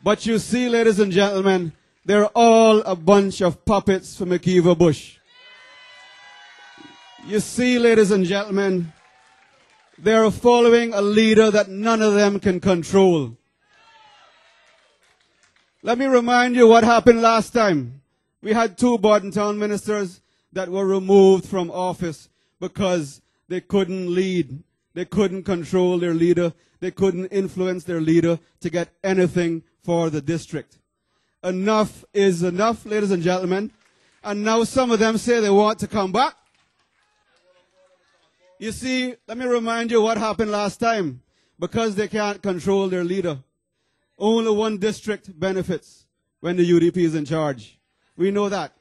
But you see, ladies and gentlemen, they're all a bunch of puppets for McKeever Bush. You see, ladies and gentlemen, they're following a leader that none of them can control. Let me remind you what happened last time. We had 2 Bodden town ministers that were removed from office because they couldn't lead. They couldn't control their leader. They couldn't influence their leader to get anything for the district. Enough is enough, ladies and gentlemen. And now some of them say they want to come back. You see, let me remind you what happened last time. Because they can't control their leader. Only one district benefits when the UDP is in charge. We know that.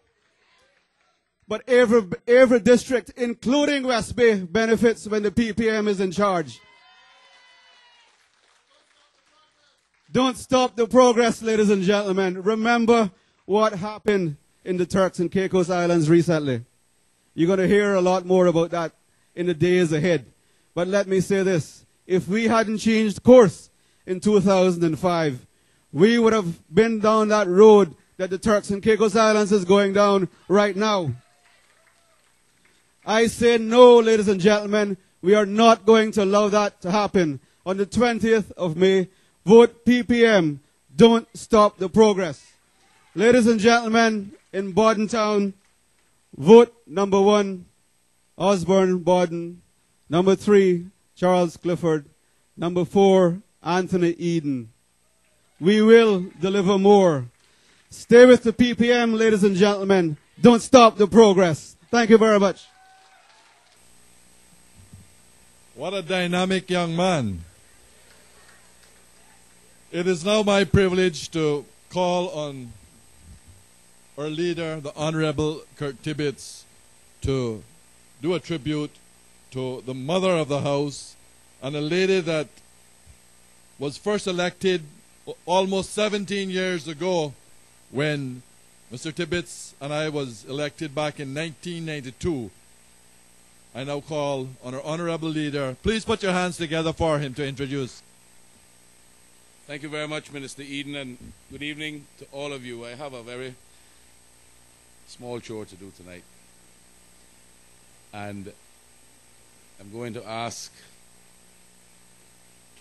But every district, including West Bay, benefits when the PPM is in charge. Don't stop the progress, ladies and gentlemen. Remember what happened in the Turks and Caicos Islands recently. You're going to hear a lot more about that in the days ahead. But let me say this. If we hadn't changed course in 2005, we would have been down that road that the Turks and Caicos Islands is going down right now. I say no, ladies and gentlemen. We are not going to allow that to happen. On the 20th of May, vote PPM. Don't stop the progress. Ladies and gentlemen, in Bodden Town, vote number 1, Osbourne, Bodden. Number 3, Charles Clifford. Number 4, Anthony Eden. We will deliver more. Stay with the PPM, ladies and gentlemen. Don't stop the progress. Thank you very much. What a dynamic young man. It is now my privilege to call on our leader, the Honorable Kirk Tibbetts, to do a tribute to the mother of the house and a lady that was first elected almost 17 years ago when Mr. Tibbetts and I was elected back in 1992. I now call on our honorable leader. Please put your hands together for him to introduce. Thank you very much, Minister Eden, and good evening to all of you. I have a very small chore to do tonight. And I'm going to ask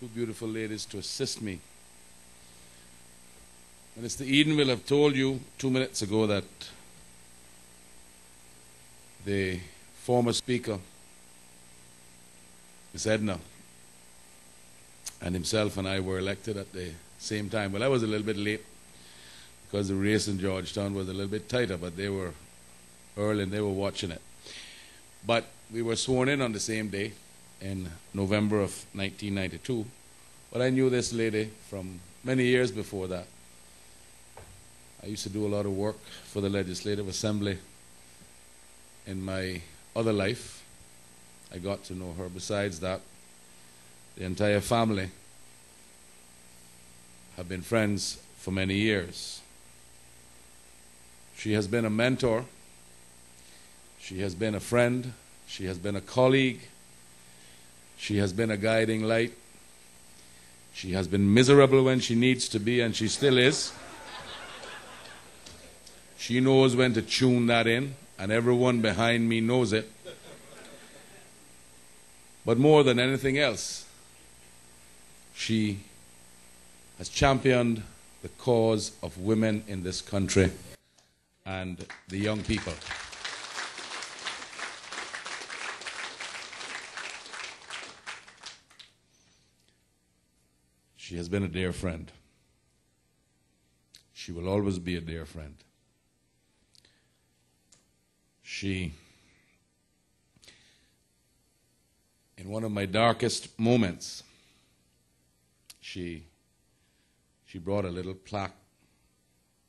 2 beautiful ladies to assist me. Minister Eden will have told you 2 minutes ago that the former speaker, Miss Edna, and himself and I were elected at the same time. Well, I was a little bit late because the race in Georgetown was a little bit tighter, but they were early and they were watching it. But we were sworn in on the same day in November of 1992. But I knew this lady from many years before that. I used to do a lot of work for the Legislative Assembly in my other life. I got to know her. Besides that, the entire family have been friends for many years. She has been a mentor. She has been a friend. She has been a colleague. She has been a guiding light. She has been miserable when she needs to be, and she still is. She knows when to tune that in, and everyone behind me knows it. But more than anything else, she has championed the cause of women in this country and the young people. She has been a dear friend. She will always be a dear friend. She, in one of my darkest moments, she brought a little plaque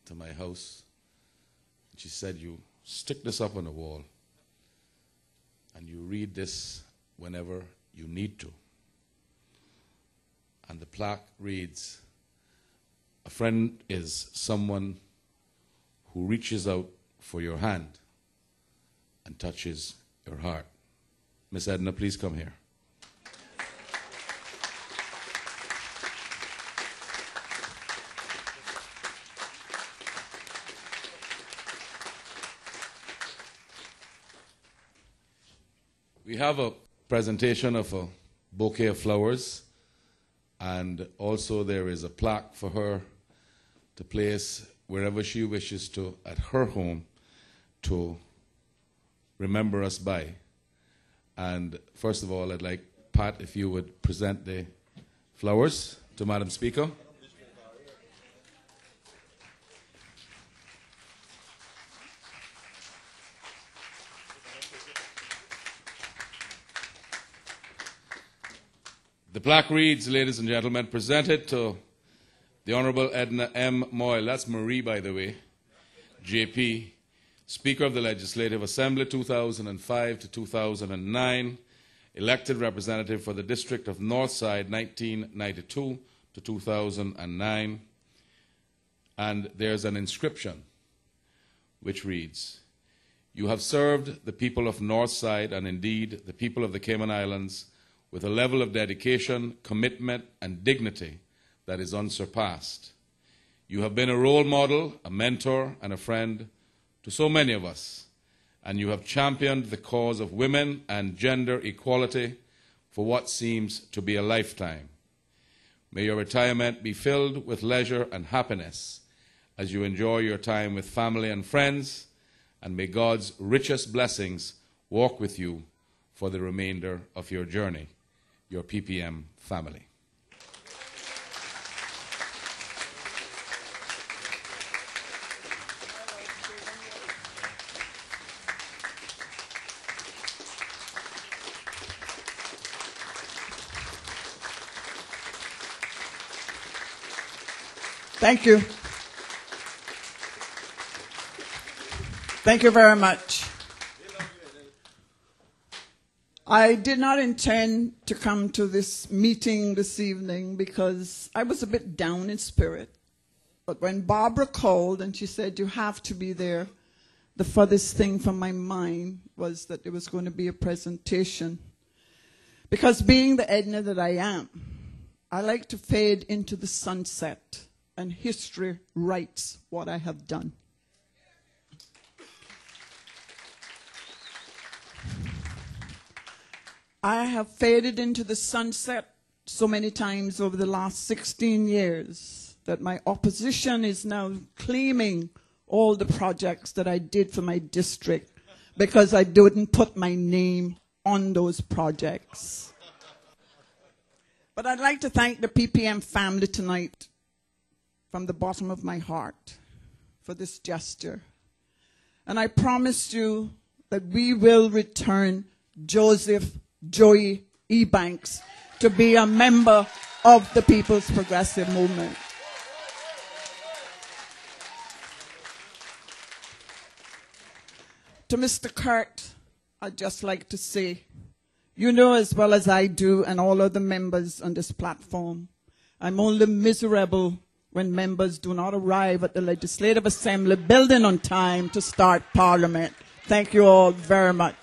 to my house. She said, "You stick this up on the wall and you read this whenever you need to." And the plaque reads, "A friend is someone who reaches out for your hand and touches your heart." Miss Edna, please come here. We have a presentation of a bouquet of flowers, and also there is a plaque for her to place wherever she wishes to at her home to remember us by. And first of all, I'd like Pat, if you would present the flowers to Madam Speaker. The plaque reads, ladies and gentlemen, presented to the Honorable Edna M. Moyle, that's Marie, by the way, JP, Speaker of the Legislative Assembly 2005 to 2009, elected representative for the District of Northside 1992 to 2009. And there's an inscription which reads, "You have served the people of Northside and indeed the people of the Cayman Islands with a level of dedication, commitment, and dignity that is unsurpassed. You have been a role model, a mentor, and a friend to so many of us, and you have championed the cause of women and gender equality for what seems to be a lifetime. May your retirement be filled with leisure and happiness as you enjoy your time with family and friends, and may God's richest blessings walk with you for the remainder of your journey. Your PPM family." Thank you. Thank you very much. I did not intend to come to this meeting this evening because I was a bit down in spirit. But when Barbara called and she said, "You have to be there," the furthest thing from my mind was that there was going to be a presentation. Because being the Edna that I am, I like to fade into the sunset, and history writes what I have done. I have faded into the sunset so many times over the last 16 years that my opposition is now claiming all the projects that I did for my district because I didn't put my name on those projects. But I'd like to thank the PPM family tonight from the bottom of my heart for this gesture. And I promise you that we will return Joseph Joey Ebanks to be a member of the People's Progressive Movement. To Mr. Kirk, I'd just like to say, you know as well as I do and all other members on this platform, I'm only miserable when members do not arrive at the Legislative Assembly building on time to start Parliament. Thank you all very much.